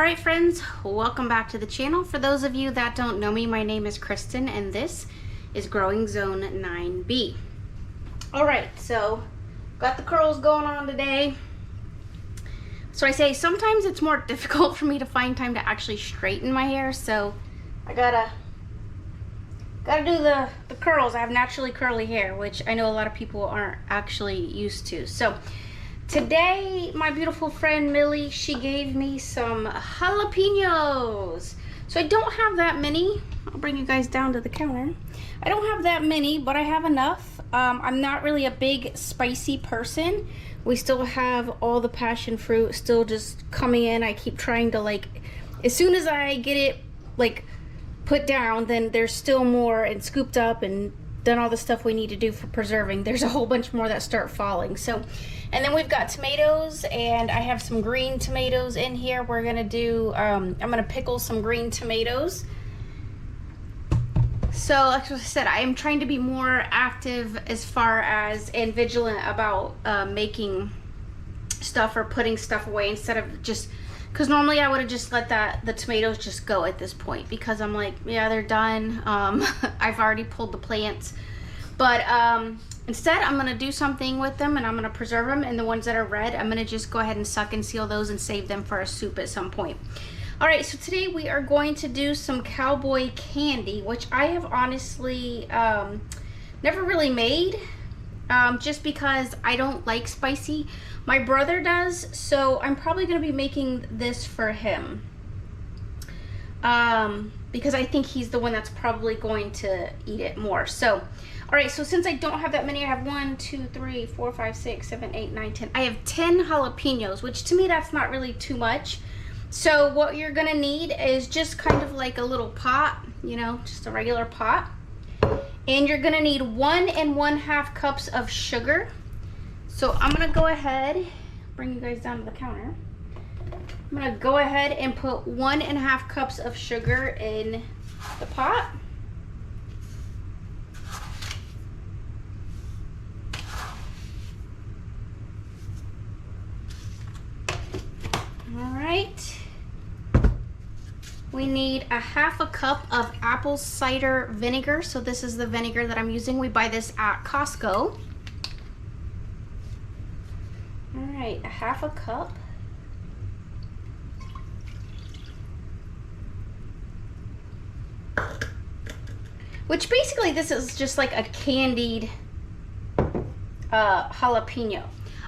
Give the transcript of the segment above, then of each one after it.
Alright friends, welcome back to the channel. For those of you that don't know me, my name is Kristen and this is Growing Zone 9B. Alright, so got the curls going on today. So I say sometimes it's more difficult for me to find time to actually straighten my hair, so I gotta do the curls. I have naturally curly hair, which I know a lot of people aren't actually used to. So today, my beautiful friend Millie, she gave me some jalapenos. So I don't have that many. I'll bring you guys down to the counter. I don't have that many, but I have enough. I'm not really a big spicy person. We still have all the passion fruit still just coming in. I keep trying to as soon as I get it put down, then there's still more and scooped up and done all the stuff we need to do for preserving. There's a whole bunch more that start falling. So, and then we've got tomatoes, and I have some green tomatoes in here. We're gonna do, I'm gonna pickle some green tomatoes. So, like I said, I am trying to be more active as far as and vigilant about making stuff or putting stuff away instead of just, because normally I would have just let the tomatoes just go at this point because I'm like, yeah, they're done. I've already pulled the plants. But instead, I'm going to do something with them and I'm going to preserve them. And the ones that are red, I'm going to just go ahead and suck and seal those and save them for a soup at some point. All right, so today we are going to do some Cowboy Candy, which I have honestly never really made just because I don't like spicy. My brother does, so I'm probably going to be making this for him because I think he's the one that's probably going to eat it more. So, all right, so since I don't have that many, I have 1, 2, 3, 4, 5, 6, 7, 8, 9, 10. I have 10 jalapenos, which to me that's not really too much. So what you're going to need is just kind of like a little pot, you know, just a regular pot. And you're going to need 1 1/2 cups of sugar. So I'm going to go ahead, bring you guys down to the counter. I'm going to go ahead and put 1 1/2 cups of sugar in the pot. All right. We need 1/2 cup of apple cider vinegar. So this is the vinegar that I'm using. We buy this at Costco. All right, 1/2 cup. Which basically this is just like a candied jalapeno.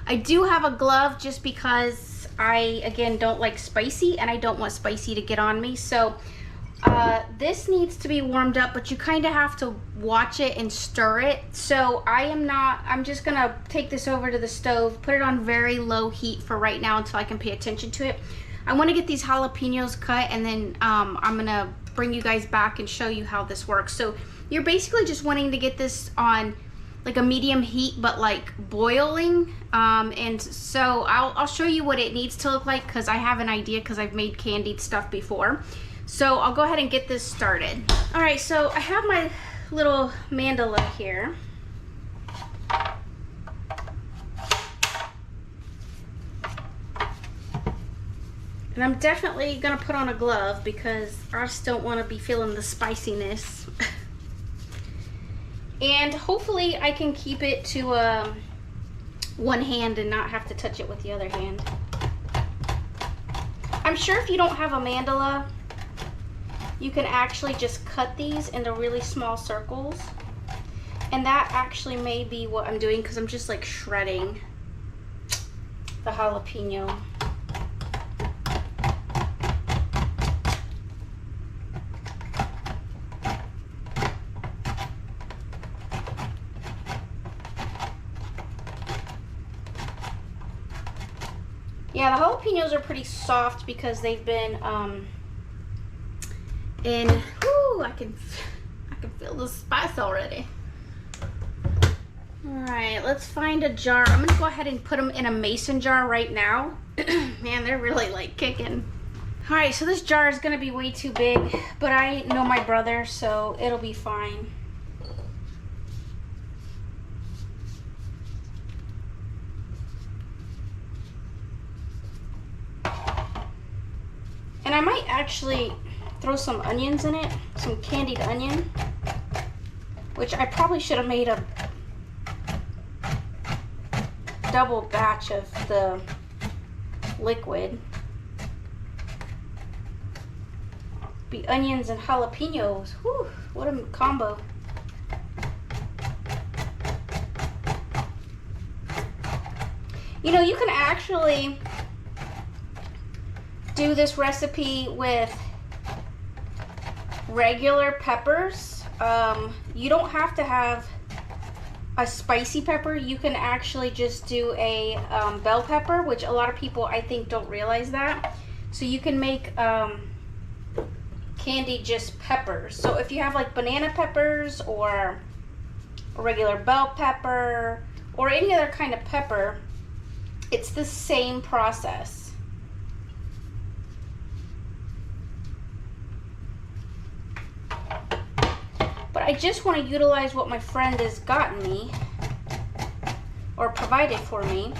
I do have a glove just because I, again, don't like spicy and I don't want spicy to get on me. So this needs to be warmed up, but you kind of have to watch it and stir it. So I'm just gonna take this over to the stove, put it on very low heat for right now until I can pay attention to it. I want to get these jalapenos cut, and then I'm gonna bring you guys back and show you how this works. So you're basically just wanting to get this on like a medium heat, but like boiling. And so I'll show you what it needs to look like because I have an idea because I've made candied stuff before. So I'll go ahead and get this started. All right, so I have my little mandala here. And I'm definitely gonna put on a glove because I just don't wanna be feeling the spiciness. And hopefully I can keep it to one hand and not have to touch it with the other hand. I'm sure if you don't have a mandala, you can actually just cut these into really small circles. And that actually may be what I'm doing because I'm just like shredding the jalapeno. Yeah, the jalapenos are pretty soft because they've been whoo, I can feel the spice already. All right, let's find a jar. I'm gonna go ahead and put them in a mason jar right now. Man, they're really like kicking. All right, so this jar is gonna be way too big, but I know my brother, so it'll be fine. And I might actually throw some onions in it, some candied onion, which I probably should have made a double batch of the liquid. Be onions and jalapenos. Whew, what a combo. You know, you can actually do this recipe with regular peppers. You don't have to have a spicy pepper. You can actually just do a bell pepper, which a lot of people I think don't realize that. So you can make candied just peppers. So if you have like banana peppers or a regular bell pepper or any other kind of pepper, it's the same process. But I just want to utilize what my friend has gotten me or provided for me.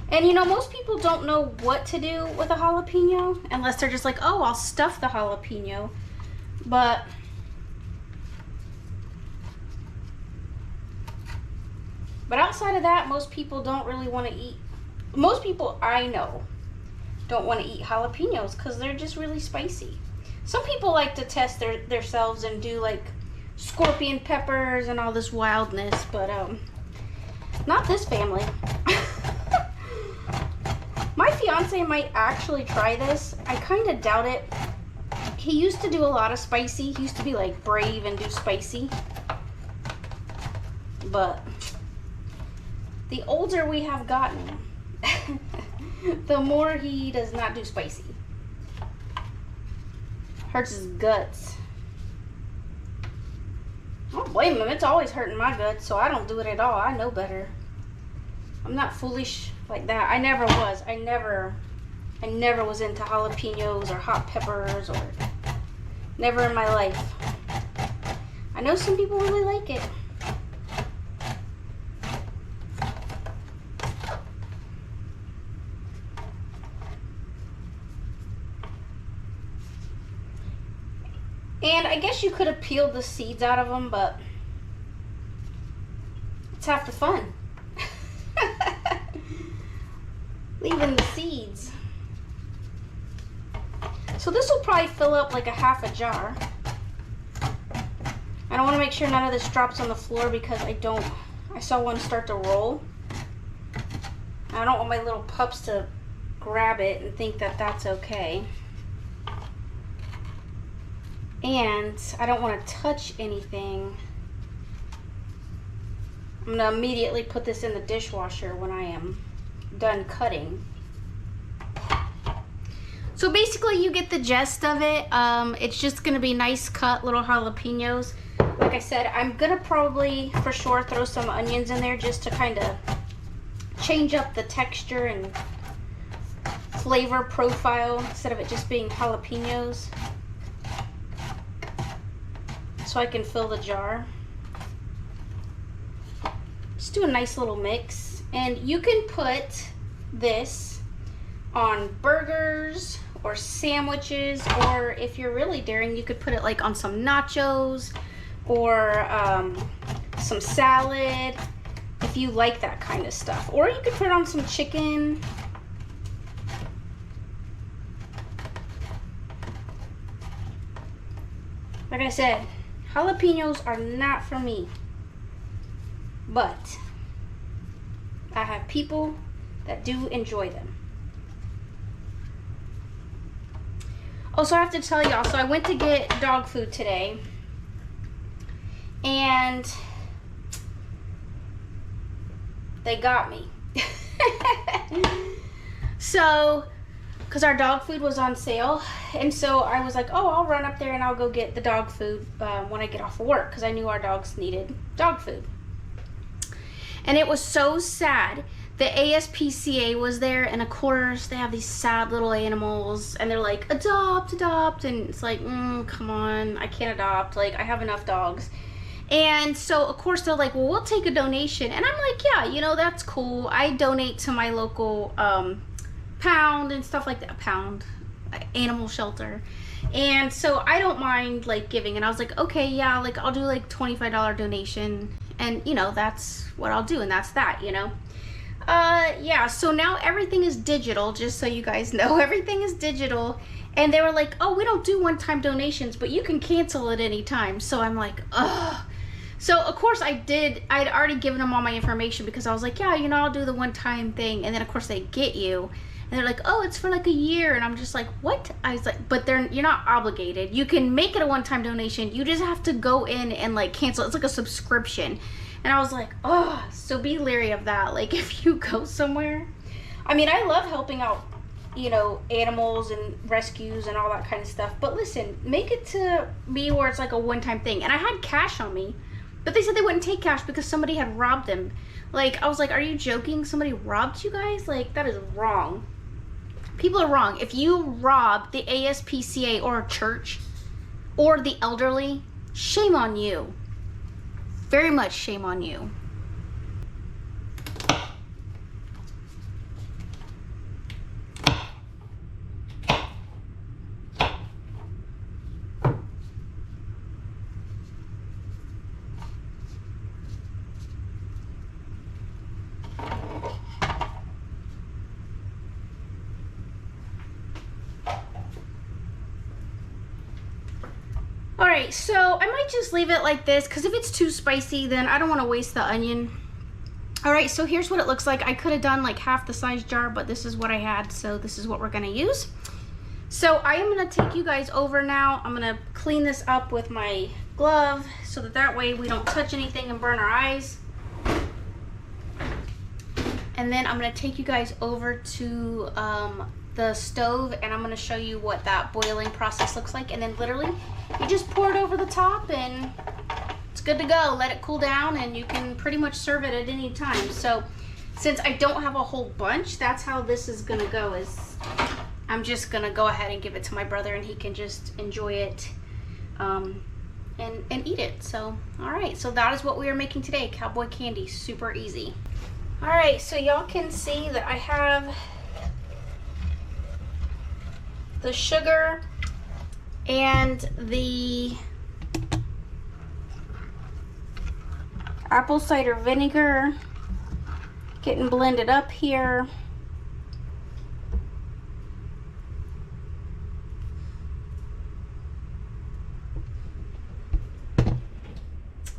And you know, most people don't know what to do with a jalapeno unless they're just like, oh, I'll stuff the jalapeno. But outside of that, most people don't really want to eat. Most people I know don't want to eat jalapenos because they're just really spicy. Some people like to test themselves and do like scorpion peppers and all this wildness, but not this family. My fiance might actually try this. I kind of doubt it. He used to do a lot of spicy. He used to be like brave and do spicy. But the older we have gotten, the more he does not do spicy. Hurts his guts. I don't blame him. It's always hurting my guts, so I don't do it at all. I know better. I'm not foolish like that. I never was. I never was into jalapenos or hot peppers, or never in my life. I know some people really like it. And I guess you could have peeled the seeds out of them, but it's half the fun. Leaving the seeds. So this will probably fill up like a half a jar. And I want to make sure none of this drops on the floor because I saw one start to roll. I don't want my little pups to grab it and think that that's okay. And I don't want to touch anything. I'm going to immediately put this in the dishwasher when I am done cutting. So basically you get the gist of it. It's just going to be nice cut little jalapenos. Like I said, I'm going to probably for sure throw some onions in there just to kind of change up the texture and flavor profile instead of it just being jalapenos. So I can fill the jar. Just do a nice little mix. And you can put this on burgers or sandwiches, or if you're really daring, you could put it like on some nachos or some salad if you like that kind of stuff. Or you could put it on some chicken. Like I said, jalapenos are not for me, but I have people that do enjoy them. Also, I have to tell y'all, so I went to get dog food today, and they got me. So, because our dog food was on sale, and so I was like, oh, I'll run up there and I'll go get the dog food when I get off of work, because I knew our dogs needed dog food. And it was so sad. The ASPCA was there, and of course they have these sad little animals, and they're like, adopt, adopt, and it's like, come on, I can't adopt, like, I have enough dogs. And so of course they're like, well, we'll take a donation, and I'm like, yeah, you know, that's cool. I donate to my local pound and stuff like that. A pound, animal shelter. And so I don't mind like giving, and I was like, okay, yeah, like I'll do like $25 donation, and you know, that's what I'll do, and that's that, you know. Yeah, so now everything is digital, just so you guys know. Everything is digital. And they were like, oh, we don't do one-time donations, but you can cancel at any time. So I'm like, ugh. So of course I'd already given them all my information, because I was like, yeah, you know, I'll do the one-time thing. And then of course they get you, and they're like, oh, it's for like a year. And I'm just like, what? I was like, but you're not obligated. You can make it a one-time donation. You just have to go in and like cancel. It's like a subscription. And I was like, oh, so be leery of that. Like, if you go somewhere, I mean, I love helping out, you know, animals and rescues and all that kind of stuff. But listen, make it to me where it's like a one-time thing. And I had cash on me, but they said they wouldn't take cash because somebody had robbed them. Like, I was like, are you joking? Somebody robbed you guys? Like, that is wrong. People are wrong. If you rob the ASPCA or a church or the elderly, shame on you. Very much shame on you. Alright, so I might just leave it like this, because if it's too spicy, then I don't want to waste the onion. Alright, so here's what it looks like. I could have done like half the size jar, but this is what I had, so this is what we're going to use. So I am going to take you guys over now. I'm going to clean this up with my glove, so that way we don't touch anything and burn our eyes. And then I'm going to take you guys over to the stove, and I'm going to show you what that boiling process looks like. And then literally you just pour it over the top and it's good to go. Let it cool down, and you can pretty much serve it at any time. So since I don't have a whole bunch, that's how this is going to go. Is I'm just going to go ahead and give it to my brother, and he can just enjoy it and eat it. So all right, so that is what we are making today. Cowboy candy, super easy. All right, so y'all can see that I have the sugar and the apple cider vinegar getting blended up here.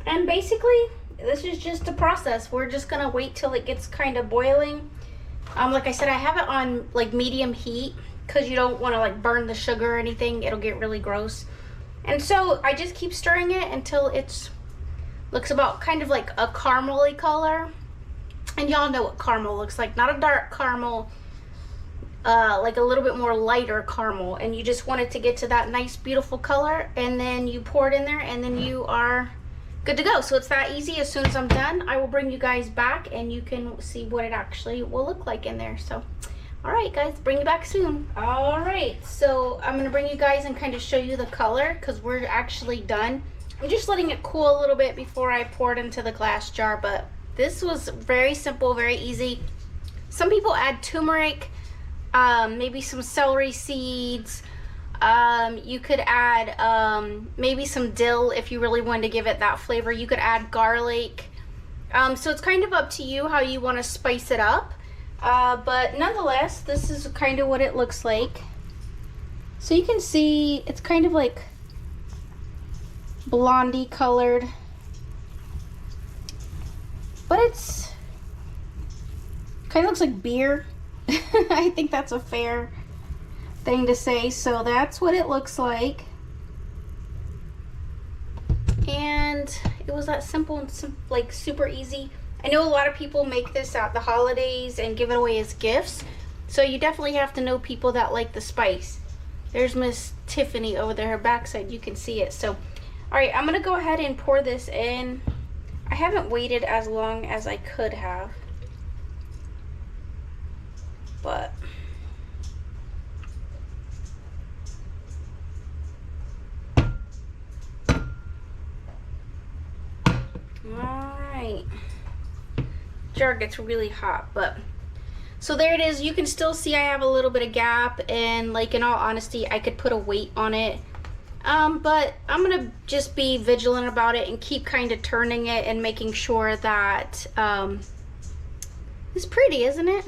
And basically, this is just a process. We're just gonna wait till it gets kind of boiling. Like I said, I have it on like medium heat, because you don't want to like burn the sugar or anything. It'll get really gross. And so I just keep stirring it until it's looks about kind of like a caramely color. And y'all know what caramel looks like. Not a dark caramel, like a little bit more lighter caramel. And you just want it to get to that nice beautiful color, and then you pour it in there, and then you are good to go. So it's that easy. As soon as I'm done, I will bring you guys back, and you can see what it actually will look like in there. So all right, guys, bring you back soon. All right, so I'm gonna bring you guys and kind of show you the color, because we're actually done. I'm just letting it cool a little bit before I pour it into the glass jar, but this was very simple, very easy. Some people add turmeric, maybe some celery seeds. You could add maybe some dill if you really wanted to give it that flavor. You could add garlic. So it's kind of up to you how you want to spice it up. But nonetheless, this is kind of what it looks like. So you can see it's kind of like blondie colored, but it's kind of looks like beer. I think that's a fair thing to say. So that's what it looks like. And it was that simple and like super easy. I know a lot of people make this at the holidays and give it away as gifts. So you definitely have to know people that like the spice. There's Miss Tiffany over there, her backside, you can see it. So, all right, I'm gonna go ahead and pour this in. I haven't waited as long as I could have, but all right. Jar gets really hot, but So there it is. You can still see I have a little bit of gap, and like in all honesty, I could put a weight on it. But I'm gonna just be vigilant about it and keep kind of turning it and making sure that it's pretty, isn't it?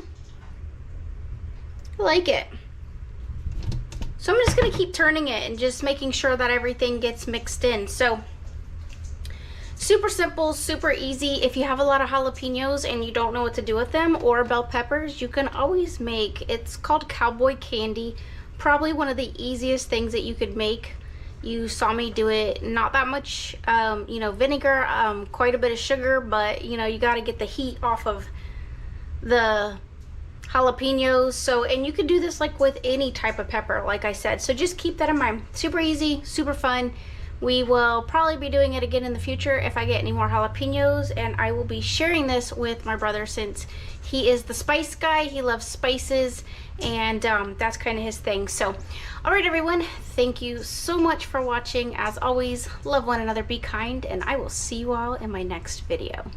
I like it. So I'm just gonna keep turning it and just making sure that everything gets mixed in. So super simple, super easy. If you have a lot of jalapenos and you don't know what to do with them, or bell peppers, you can always make, it's called Cowboy Candy. Probably one of the easiest things that you could make. You saw me do it. Not that much, you know, vinegar, quite a bit of sugar, but you know, you got to get the heat off of the jalapenos. So, and you could do this like with any type of pepper, like I said. So just keep that in mind. Super easy, super fun. We will probably be doing it again in the future if I get any more jalapenos, and I will be sharing this with my brother since he is the spice guy. He loves spices, and that's kind of his thing. So, all right, everyone, thank you so much for watching. As always, love one another, be kind, and I will see you all in my next video.